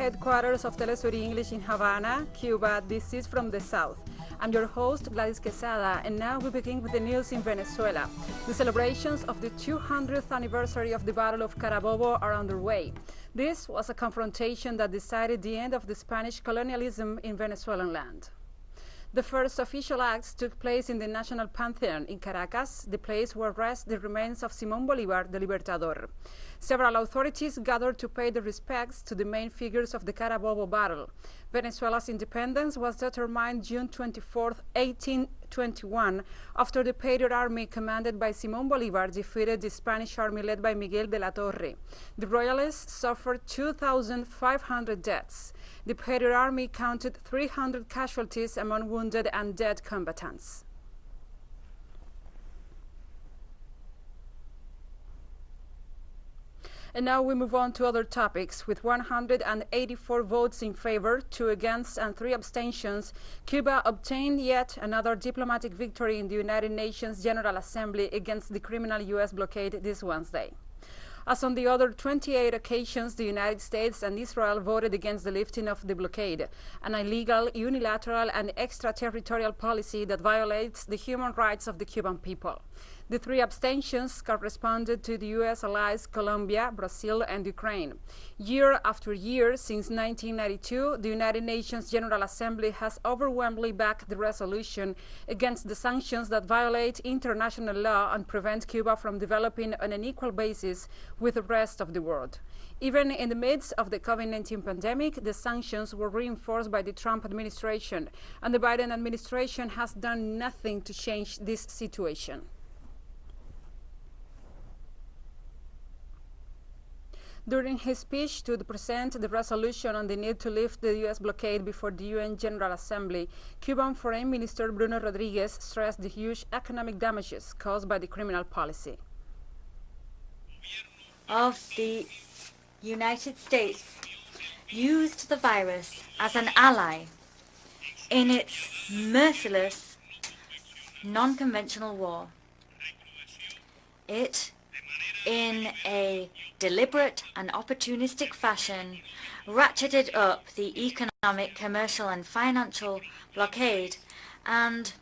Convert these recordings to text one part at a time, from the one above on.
headquarters of TeleSUR English in Havana, Cuba. This is From the South. I'm your host, Gladys Quesada, and now we begin with the news in Venezuela. The celebrations of the 200th anniversary of the Battle of Carabobo are underway. This was a confrontation that decided the end of the Spanish colonialism in Venezuelan land. The first official acts took place in the National Pantheon in Caracas, the place where rest the remains of Simón Bolívar, the Libertador. Several authorities gathered to pay their respects to the main figures of the Carabobo battle. Venezuela's independence was determined June 24, 1821, after the Patriot Army commanded by Simón Bolívar defeated the Spanish army led by Miguel de la Torre. The Royalists suffered 2,500 deaths. The Patriot Army counted 300 casualties among wounded and dead combatants. And now we move on to other topics. With 184 votes in favor, 2 against, and 3 abstentions, Cuba obtained yet another diplomatic victory in the United Nations General Assembly against the criminal U.S. blockade this Wednesday. As on the other 28 occasions, the United States and Israel voted against the lifting of the blockade, an illegal, unilateral, and extraterritorial policy that violates the human rights of the Cuban people. The 3 abstentions corresponded to the U.S. allies Colombia, Brazil, and Ukraine. Year after year, since 1992, the United Nations General Assembly has overwhelmingly backed the resolution against the sanctions that violate international law and prevent Cuba from developing on an equal basis with the rest of the world. Even in the midst of the COVID-19 pandemic, the sanctions were reinforced by the Trump administration, and the Biden administration has done nothing to change this situation. During his speech to present the resolution on the need to lift the U.S. blockade before the UN General Assembly, Cuban Foreign Minister Bruno Rodriguez stressed the huge economic damages caused by the criminal policy of the United States used the virus as an ally in its merciless, non-conventional war. It, in a deliberate and opportunistic fashion, ratcheted up the economic, commercial, and financial blockade and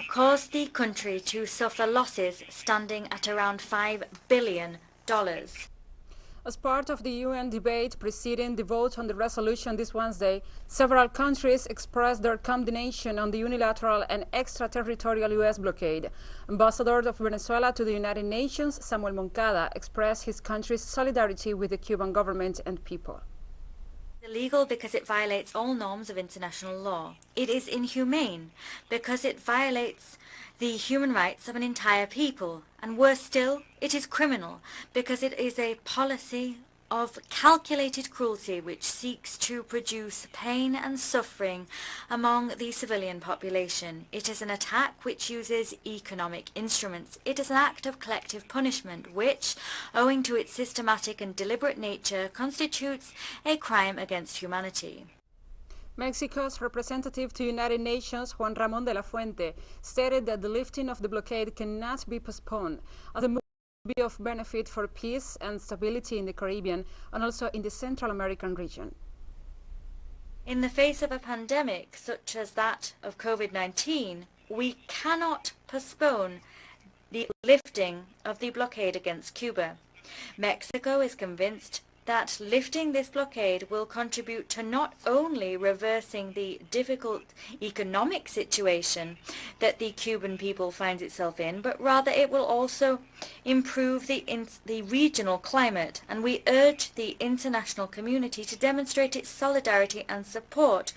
caused the country to suffer losses standing at around $5 billion. As part of the UN debate preceding the vote on the resolution this Wednesday, several countries expressed their condemnation on the unilateral and extraterritorial U.S. blockade. Ambassador of Venezuela to the United Nations, Samuel Moncada, expressed his country's solidarity with the Cuban government and people. Illegal because it violates all norms of international law. It is inhumane because it violates the human rights of an entire people. And worse still, it is criminal because it is a policy of calculated cruelty which seeks to produce pain and suffering among the civilian population. It is an attack which uses economic instruments. It is an act of collective punishment which, owing to its systematic and deliberate nature, constitutes a crime against humanity. Mexico's representative to United Nations, Juan Ramón de la Fuente, stated that the lifting of the blockade cannot be postponed, as the move will be of benefit for peace and stability in the Caribbean and also in the Central American region. In the face of a pandemic such as that of COVID-19, we cannot postpone the lifting of the blockade against Cuba. Mexico is convinced that lifting this blockade will contribute to not only reversing the difficult economic situation that the Cuban people finds itself in, but rather it will also improve the regional climate. And we urge the international community to demonstrate its solidarity and support.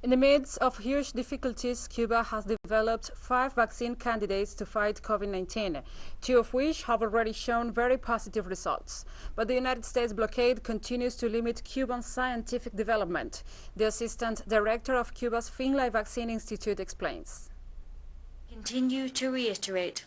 In the midst of huge difficulties, Cuba has developed 5 vaccine candidates to fight COVID-19, 2 of which have already shown very positive results. But the United States blockade continues to limit Cuban scientific development. The Assistant Director of Cuba's Finlay Vaccine Institute explains. Continue to reiterate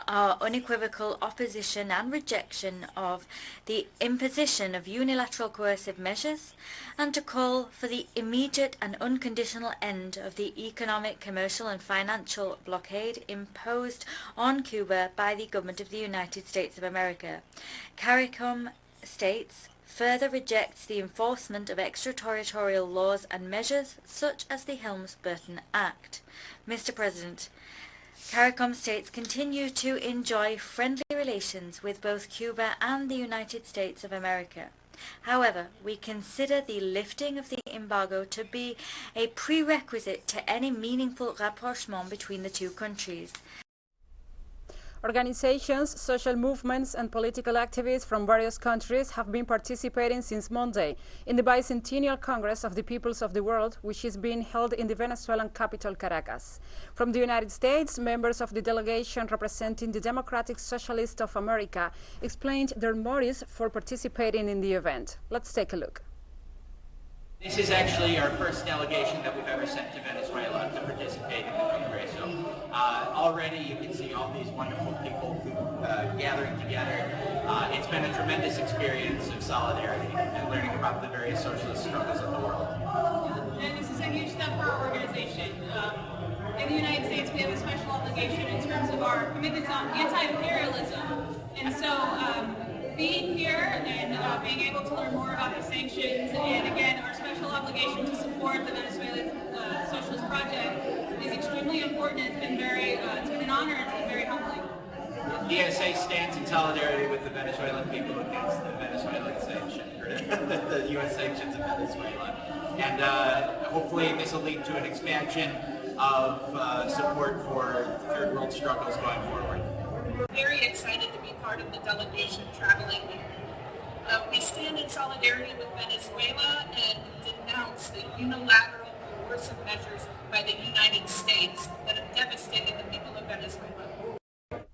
our unequivocal opposition and rejection of the imposition of unilateral coercive measures, and to call for the immediate and unconditional end of the economic, commercial and financial blockade imposed on Cuba by the government of the United States of America. CARICOM States further rejects the enforcement of extraterritorial laws and measures such as the Helms-Burton Act. Mr. President, CARICOM states continue to enjoy friendly relations with both Cuba and the United States of America. However, we consider the lifting of the embargo to be a prerequisite to any meaningful rapprochement between the two countries. Organizations, social movements, and political activists from various countries have been participating since Monday in the bicentennial Congress of the Peoples of the World, which is being held in the Venezuelan capital, Caracas. From the United States, members of the delegation representing the Democratic Socialists of America explained their motives for participating in the event. Let's take a look. This is actually our first delegation that we've ever sent to Venezuela to participate in the Congress. So already you can see all these wonderful people gathering together. It's been a tremendous experience of solidarity and learning about the various socialist struggles of the world. And this is a huge step for our organization. In the United States, we have a special obligation in terms of our commitments on anti-imperialism. And so being here and being able to learn more about the sanctions and, again, our special obligation to support the Venezuelan Socialist Project is extremely important. It's been an honor and it's been very humbling. The ESA stands in solidarity with the Venezuelan people against the Venezuelan sanctions, or the U.S. sanctions of Venezuela. And hopefully this will lead to an expansion of support for third world struggles going forward. We're very excited to be part of the delegation traveling here. We stand in solidarity with Venezuela and denounce the unilateral coercive measures by the United States that have devastated the people of Venezuela.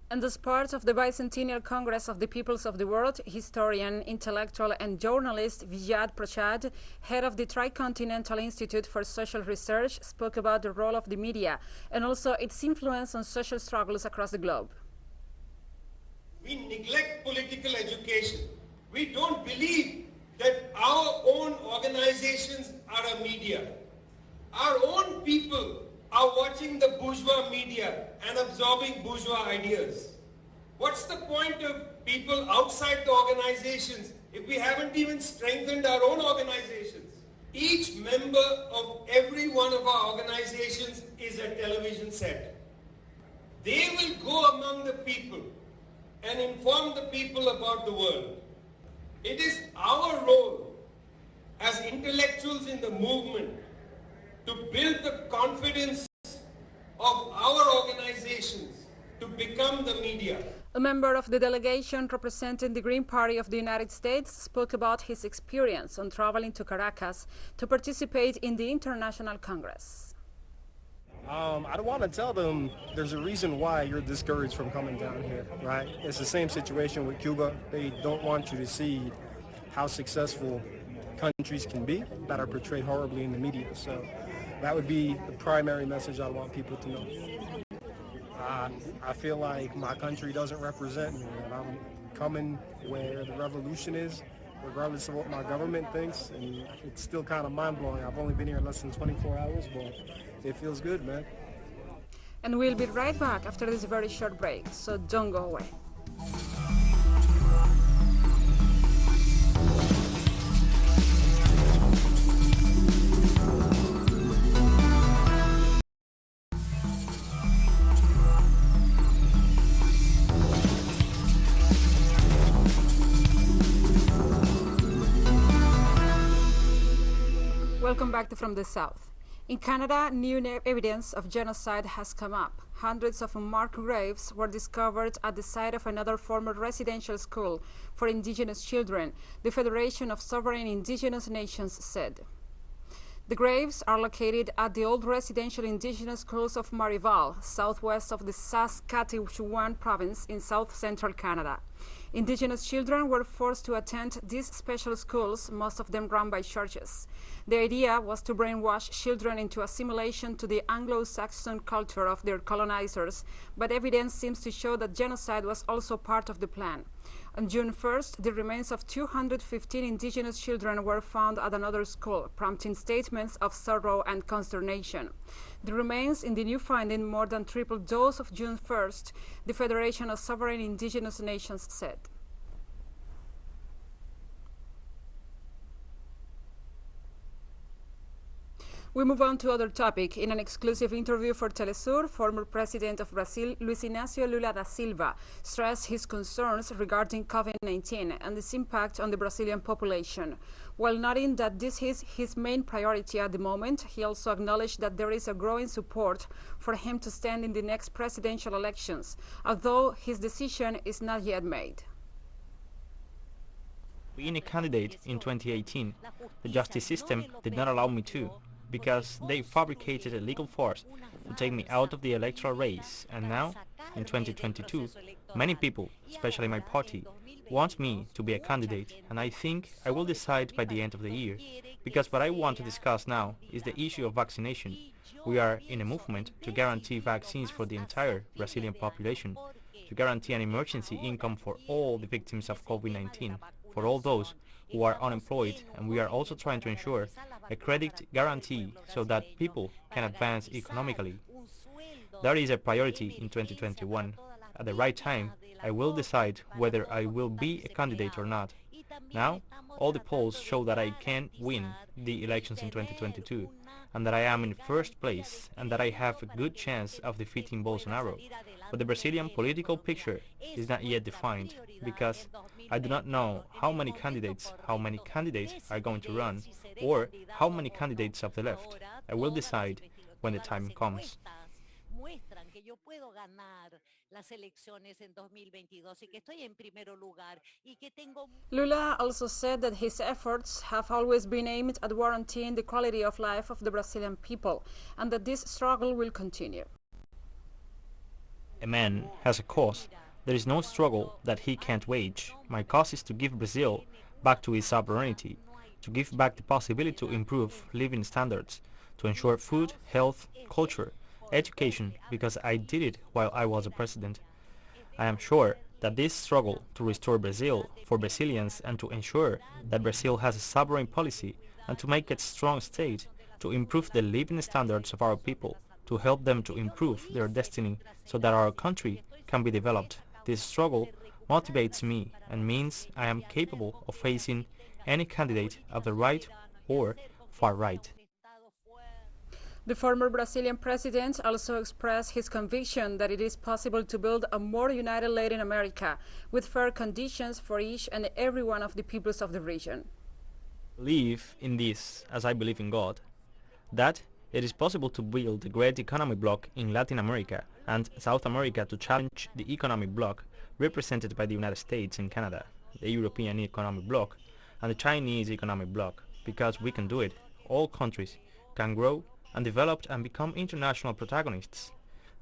And as part of the Bicentennial Congress of the Peoples of the World, historian, intellectual and journalist Vijay Prashad, head of the Tricontinental Institute for Social Research, spoke about the role of the media and also its influence on social struggles across the globe. We neglect political education. We don't believe that our own organizations are a media. Our own people are watching the bourgeois media and absorbing bourgeois ideas. What's the point of people outside the organizations if we haven't even strengthened our own organizations? Each member of every one of our organizations is a television set. They will go among the people and inform the people about the world. It is our role as intellectuals in the movement to build the confidence of our organizations to become the media. A member of the delegation representing the Green Party of the United States spoke about his experience on traveling to Caracas to participate in the International Congress. I want to tell them there's a reason why you're discouraged from coming down here, right? It's the same situation with Cuba. They don't want you to see how successful countries can be that are portrayed horribly in the media. So that would be the primary message I want people to know. I feel like my country doesn't represent me, and I'm coming where the revolution is, regardless of what my government thinks, and it's still kind of mind-blowing. I've only been here less than 24 hours, but it feels good, man. And we'll be right back after this very short break, so don't go away. Welcome back to From the South. In Canada, new evidence of genocide has come up. Hundreds of unmarked graves were discovered at the site of another former residential school for indigenous children, the Federation of Sovereign Indigenous Nations said. The graves are located at the old residential indigenous schools of Marival, southwest of the Saskatchewan province in south-central Canada. Indigenous children were forced to attend these special schools, most of them run by churches. The idea was to brainwash children into assimilation to the Anglo-Saxon culture of their colonizers, but evidence seems to show that genocide was also part of the plan. On June 1st, the remains of 215 indigenous children were found at another school, prompting statements of sorrow and consternation. The remains in the new finding more than tripled those of June 1st, the Federation of Sovereign Indigenous Nations said. We move on to other topic. In an exclusive interview for TeleSUR, former President of Brazil, Luiz Inácio Lula da Silva, stressed his concerns regarding COVID-19 and its impact on the Brazilian population. While noting that this is his main priority at the moment, he also acknowledged that there is a growing support for him to stand in the next presidential elections, although his decision is not yet made. Being a candidate in 2018, the justice system did not allow me to, because they fabricated a legal force to take me out of the electoral race, and now, in 2022, many people, especially my party, want me to be a candidate, and I think I will decide by the end of the year, because what I want to discuss now is the issue of vaccination. We are in a movement to guarantee vaccines for the entire Brazilian population, to guarantee an emergency income for all the victims of COVID-19, for all those who are unemployed, and we are also trying to ensure a credit guarantee so that people can advance economically. That is a priority in 2021. At the right time, I will decide whether I will be a candidate or not. Now, all the polls show that I can win the elections in 2022, and that I am in first place, and that I have a good chance of defeating Bolsonaro. But the Brazilian political picture is not yet defined, because I do not know how many candidates are going to run, or how many candidates of the left. I will decide when the time comes. Lula also said that his efforts have always been aimed at guaranteeing the quality of life of the Brazilian people, and that this struggle will continue. A man has a cause. There is no struggle that he can't wage. My cause is to give Brazil back to its sovereignty, to give back the possibility to improve living standards, to ensure food, health, culture, education, because I did it while I was a president. I am sure that this struggle to restore Brazil for Brazilians and to ensure that Brazil has a sovereign policy and to make it a strong state, to improve the living standards of our people, to help them to improve their destiny so that our country can be developed. This struggle motivates me and means I am capable of facing any candidate of the right or far right. The former Brazilian president also expressed his conviction that it is possible to build a more united Latin America with fair conditions for each and every one of the peoples of the region. I believe in this as I believe in God, that it is possible to build a great economic bloc in Latin America and South America to challenge the economic bloc represented by the United States and Canada, the European economic bloc, and the Chinese economic bloc, because we can do it. All countries can grow and develop and become international protagonists.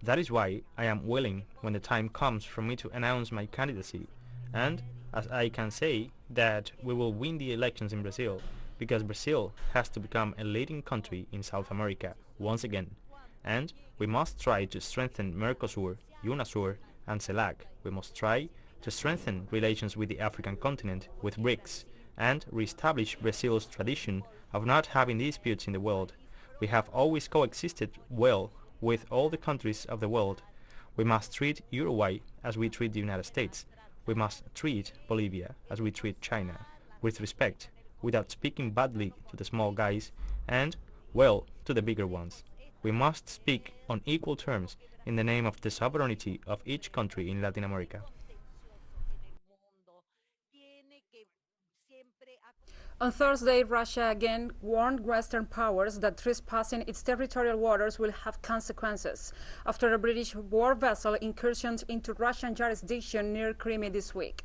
That is why I am willing, when the time comes for me to announce my candidacy, and as I can say that we will win the elections in Brazil, because Brazil has to become a leading country in South America once again, and we must try to strengthen Mercosur, UNASUR, and CELAC. We must try to strengthen relations with the African continent, with BRICS, and re-establish Brazil's tradition of not having disputes in the world. We have always coexisted well with all the countries of the world. We must treat Uruguay as we treat the United States. We must treat Bolivia as we treat China, with respect, without speaking badly to the small guys and, well, to the bigger ones. We must speak on equal terms in the name of the sovereignty of each country in Latin America. On Thursday, Russia again warned Western powers that trespassing its territorial waters will have consequences after a British war vessel incursioned into Russian jurisdiction near Crimea this week.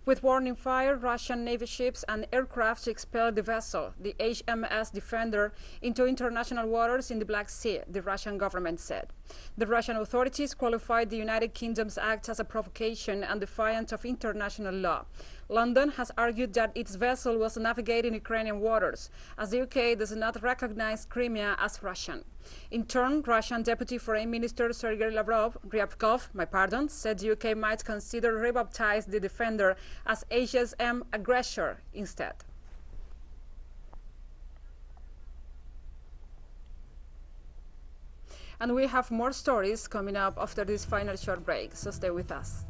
With warning fire, Russian Navy ships and aircraft expelled the vessel, the HMS Defender, into international waters in the Black Sea, the Russian government said. The Russian authorities qualified the United Kingdom's act as a provocation and defiant of international law. London has argued that its vessel was navigating Ukrainian waters, as the UK does not recognize Crimea as Russian. In turn, Russian Deputy Foreign Minister Sergei Ryabkov, said the UK might consider rebaptize the Defender as HSM Aggressor instead. And we have more stories coming up after this final short break, so stay with us.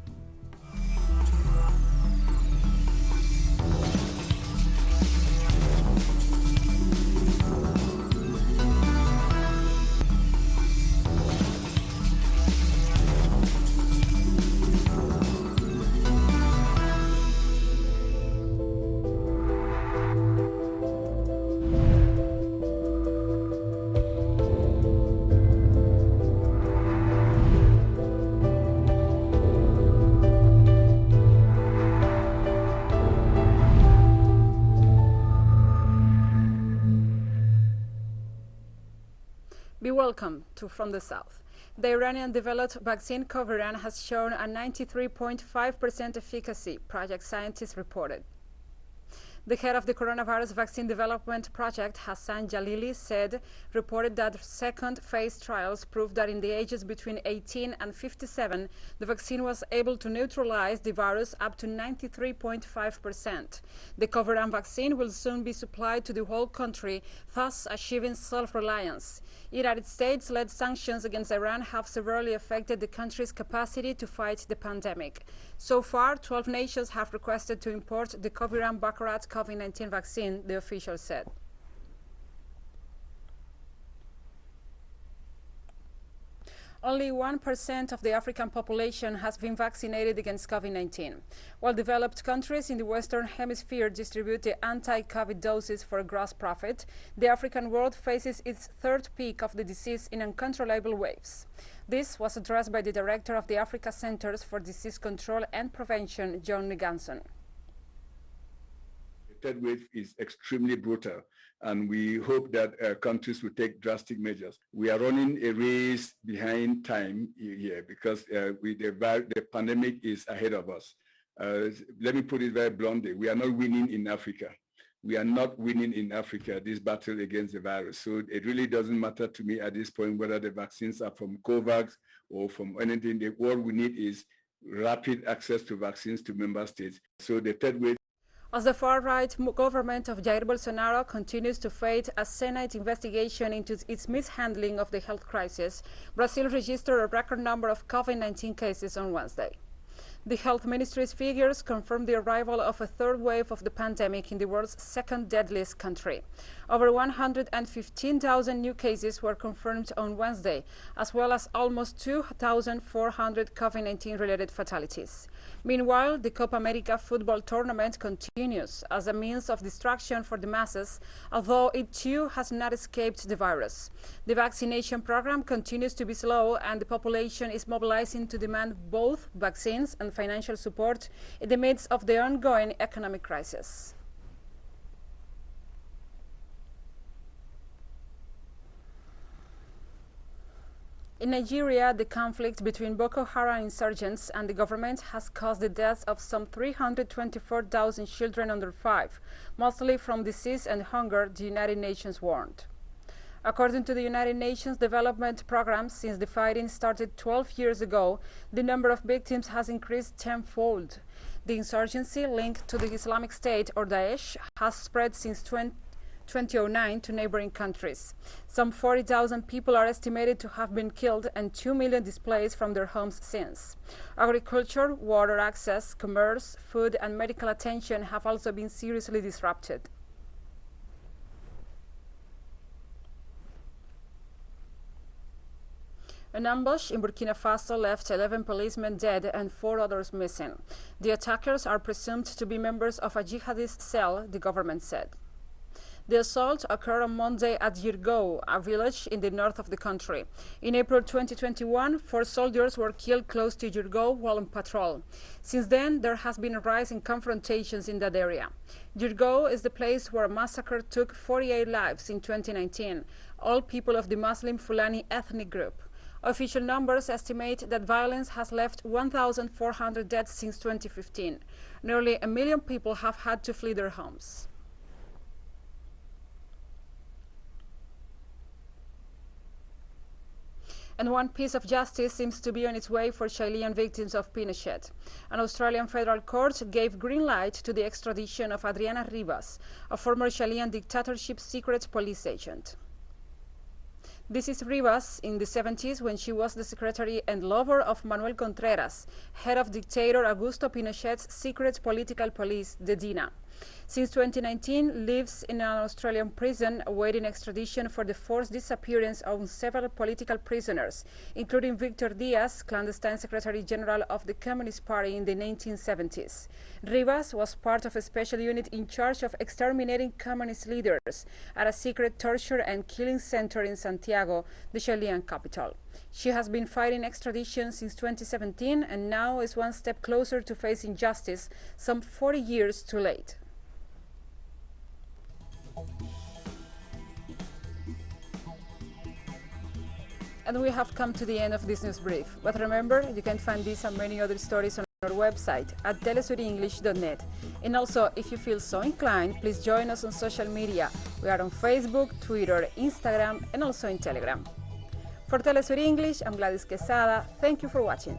welcome from the south. The Iranian-developed vaccine Coviran has shown a 93.5% efficacy, project scientists reported. The head of the coronavirus vaccine development project, Hassan Jalili, reported that second phase trials proved that in the ages between 18 and 57, the vaccine was able to neutralize the virus up to 93.5%. The Coviran vaccine will soon be supplied to the whole country, thus achieving self-reliance. United States-led sanctions against Iran have severely affected the country's capacity to fight the pandemic. So far, 12 nations have requested to import the Coviran Baccarat COVID-19 vaccine, the official said. Only 1% of the African population has been vaccinated against COVID-19. While developed countries in the Western Hemisphere distribute the anti-COVID doses for a gross profit, the African world faces its third peak of the disease in uncontrollable waves. This was addressed by the director of the Africa Centers for Disease Control and Prevention, John Niganson. The third wave is extremely brutal, and we hope that countries will take drastic measures. We are running a race behind time here because the pandemic is ahead of us. Let me put it very bluntly. We are not winning in Africa. We are not winning in Africa this battle against the virus. So it really doesn't matter to me at this point whether the vaccines are from COVAX or from anything. What we need is rapid access to vaccines to member states. So the third wave. As the far-right government of Jair Bolsonaro continues to face a Senate investigation into its mishandling of the health crisis, Brazil registered a record number of COVID-19 cases on Wednesday. The health ministry's figures confirmed the arrival of a third wave of the pandemic in the world's second deadliest country. Over 115,000 new cases were confirmed on Wednesday, as well as almost 2,400 COVID-19 related fatalities. Meanwhile, the Copa America football tournament continues as a means of distraction for the masses, although it too has not escaped the virus. The vaccination program continues to be slow, and the population is mobilizing to demand both vaccines and financial support in the midst of the ongoing economic crisis. In Nigeria, the conflict between Boko Haram insurgents and the government has caused the deaths of some 324,000 children under 5, mostly from disease and hunger, the United Nations warned. According to the United Nations Development Programme, since the fighting started 12 years ago, the number of victims has increased tenfold. The insurgency linked to the Islamic State, or Daesh, has spread since 2009 to neighboring countries. Some 40,000 people are estimated to have been killed and 2 million displaced from their homes since. Agriculture, water access, commerce, food and medical attention have also been seriously disrupted. An ambush in Burkina Faso left 11 policemen dead and 4 others missing. The attackers are presumed to be members of a jihadist cell, the government said. The assault occurred on Monday at Yirgou, a village in the north of the country. In April 2021, 4 soldiers were killed close to Yirgou while on patrol. Since then, there has been a rise in confrontations in that area. Yirgou is the place where a massacre took 48 lives in 2019, all people of the Muslim Fulani ethnic group. Official numbers estimate that violence has left 1,400 dead since 2015. Nearly 1 million people have had to flee their homes. And one piece of justice seems to be on its way for Chilean victims of Pinochet. An Australian federal court gave green light to the extradition of Adriana Rivas, a former Chilean dictatorship secret police agent. This is Rivas in the 70s when she was the secretary and lover of Manuel Contreras, head of dictator Augusto Pinochet's secret political police, the DINA. Since 2019, lives in an Australian prison awaiting extradition for the forced disappearance of several political prisoners, including Victor Diaz, clandestine Secretary General of the Communist Party in the 1970s. Rivas was part of a special unit in charge of exterminating communist leaders at a secret torture and killing center in Santiago, the Chilean capital. She has been fighting extradition since 2017 and now is one step closer to facing justice, some 40 years too late. And we have come to the end of this news brief. But remember, you can find this and many other stories on our website at telesurenglish.net. And also, if you feel so inclined, please join us on social media. We are on Facebook, Twitter, Instagram, and also in Telegram. For TeleSUR English, I'm Gladys Quesada. Thank you for watching.